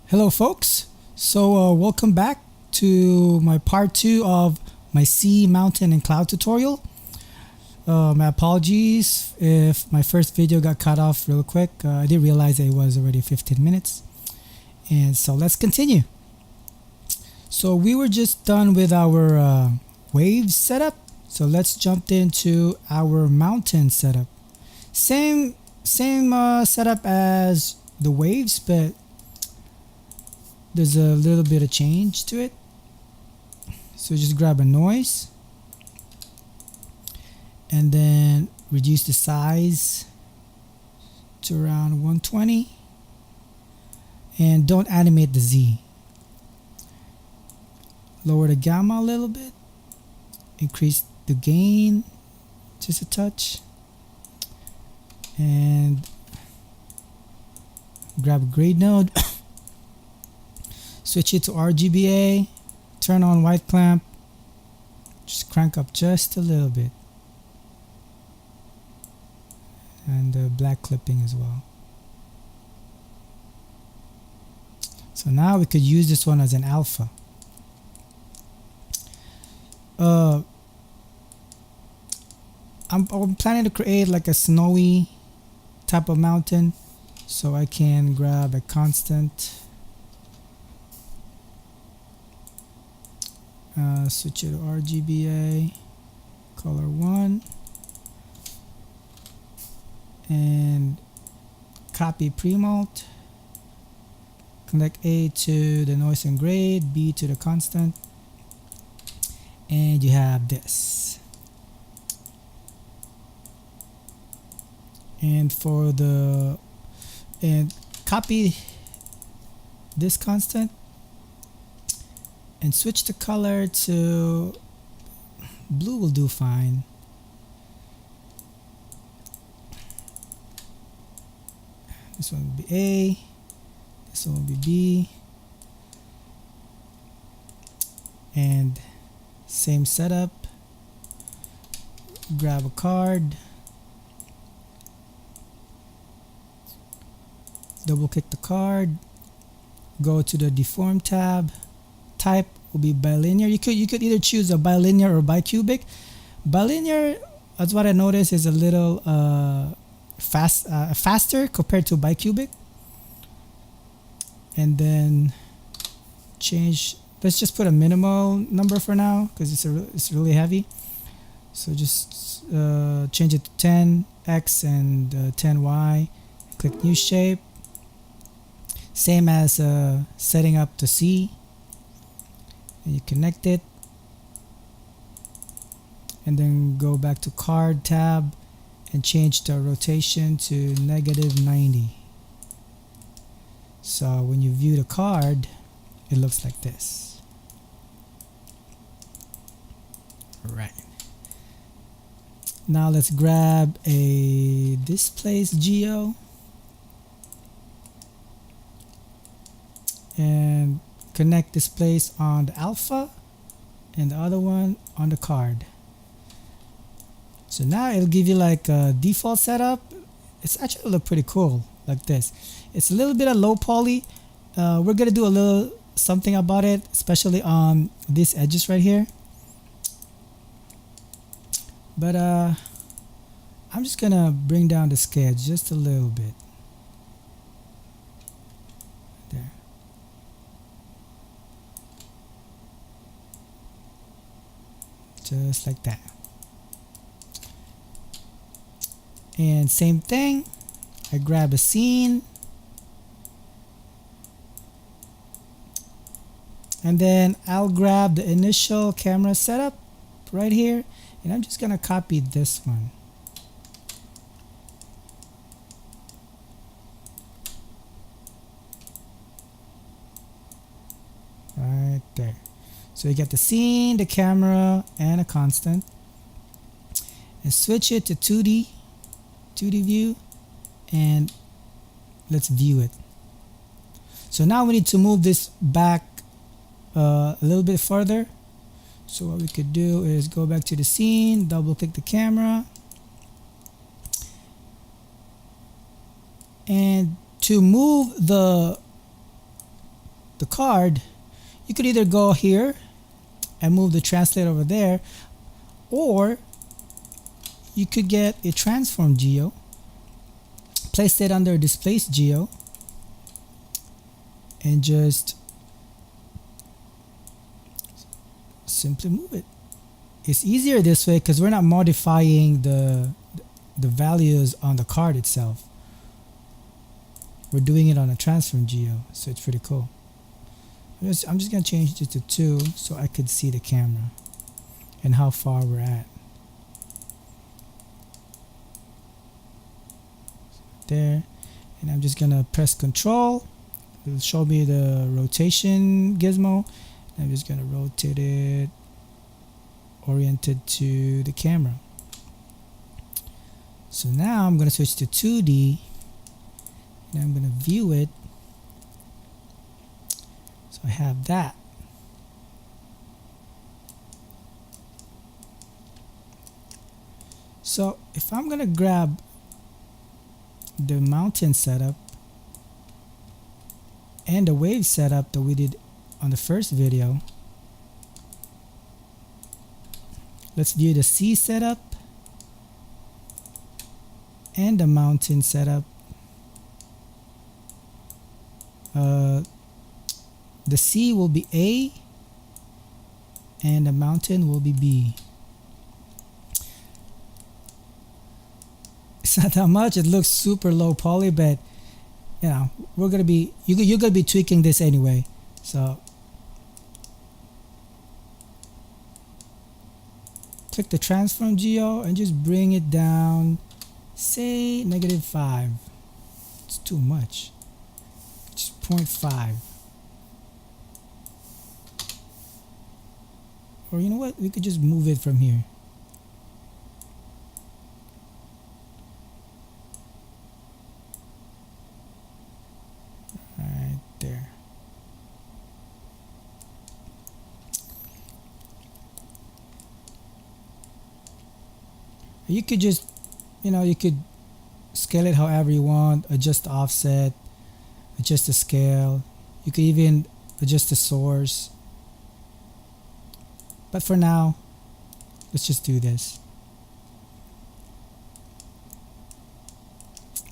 Hello folks, welcome back to my part 2 of my sea, mountain and cloud tutorial. My apologies if my first video got cut off real quick. I didn't realize it was already 15 minutes, and so let's continue. So we were just done with our waves setup, so let's jump into our mountain setup. Same setup as the waves, but there's a little bit of change to it. So just grab a noise and then reduce the size to around 120, and don't animate the Z. Lower the gamma a little bit, increase the gain just a touch, and grab a grade node. Switch it to RGBA, turn on white clamp, just crank up just a little bit, and black clipping as well. So now we could use this one as an alpha. I'm planning to create like a snowy type of mountain, so I can grab a constant. Switch it to RGBA, color 1, and copy premult. Connect A to the noise and grade, B to the constant, and you have this. And copy this constant and switch the color to blue. Will do fine. This one will be A, this one will be B, and same setup. Grab a card, double click the card, go to the deform tab. Type will be bilinear. You could either choose a bilinear or bicubic. Bilinear, that's what I noticed, is a little faster compared to bicubic. And then change. Let's just put a minimal number for now because it's really heavy. So just change it to 10x and 10y. Click new shape. Same as setting up the C. And you connect it, and then go back to card tab and change the rotation to -90. So when you view the card, it looks like this. Right. Now let's grab a displace geo and connect displace on the alpha and the other one on the card. So now it'll give you like a default setup. It's actually look pretty cool like this. It's a little bit of low poly. We're gonna do a little something about it, especially on these edges right here. But I'm just gonna bring down the scale just a little bit. There. Just like that. And same thing, I grab a scene, and then I'll grab the initial camera setup right here, and I'm just gonna copy this one. Right there. So you get the scene, the camera, and a constant, and switch it to 2D view, and let's view it. So now we need to move this back a little bit further. So what we could do is go back to the scene, double click the camera, and to move the the card, you could either go here and move the translate over there, or you could get a transform geo, place it under displaced geo, and just simply move it. It's easier this way because we're not modifying the values on the card itself. We're doing it on a transform geo, so it's pretty cool. I'm just gonna change it to 2 so I could see the camera and how far we're at. There, and I'm just gonna press Control. It'll show me the rotation gizmo. I'm just gonna rotate it oriented to the camera. So now I'm gonna switch to 2D, and I'm gonna view it. So I have that. So if I'm gonna grab the mountain setup and the wave setup that we did on the first video, let's view the sea setup and the mountain setup. The sea will be A and the mountain will be B. It's not that much. It looks super low poly, but you know, we're gonna be you're gonna be tweaking this anyway. So click the transform geo and just bring it down, say -5. It's too much. Just 0.5. Or you know what? We could just move it from here. Right there. You could just, you know, you could scale it however you want, adjust the offset, adjust the scale. You could even adjust the source. But for now, let's just do this.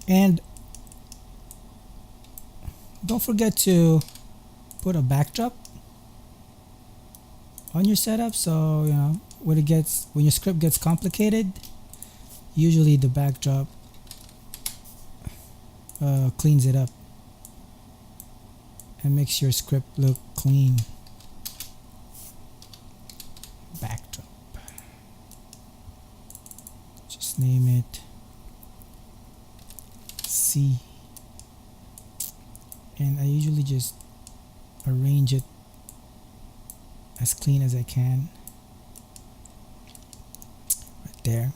And don't forget to put a backdrop on your setup, so you know when your script gets complicated, usually the backdrop cleans it up and makes your script look clean. Backdrop. Just name it C. And I usually just arrange it as clean as I can. Right there.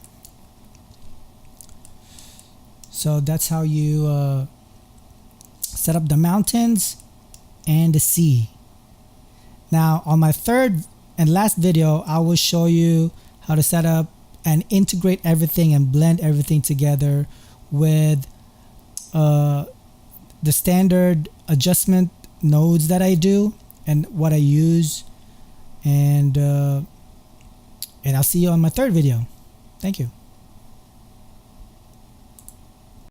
So that's how you set up the mountains and the sea. Now on my third and last video, I will show you how to set up and integrate everything and blend everything together with the standard adjustment nodes that I do and what I use, and I'll see you on my third video. Thank you.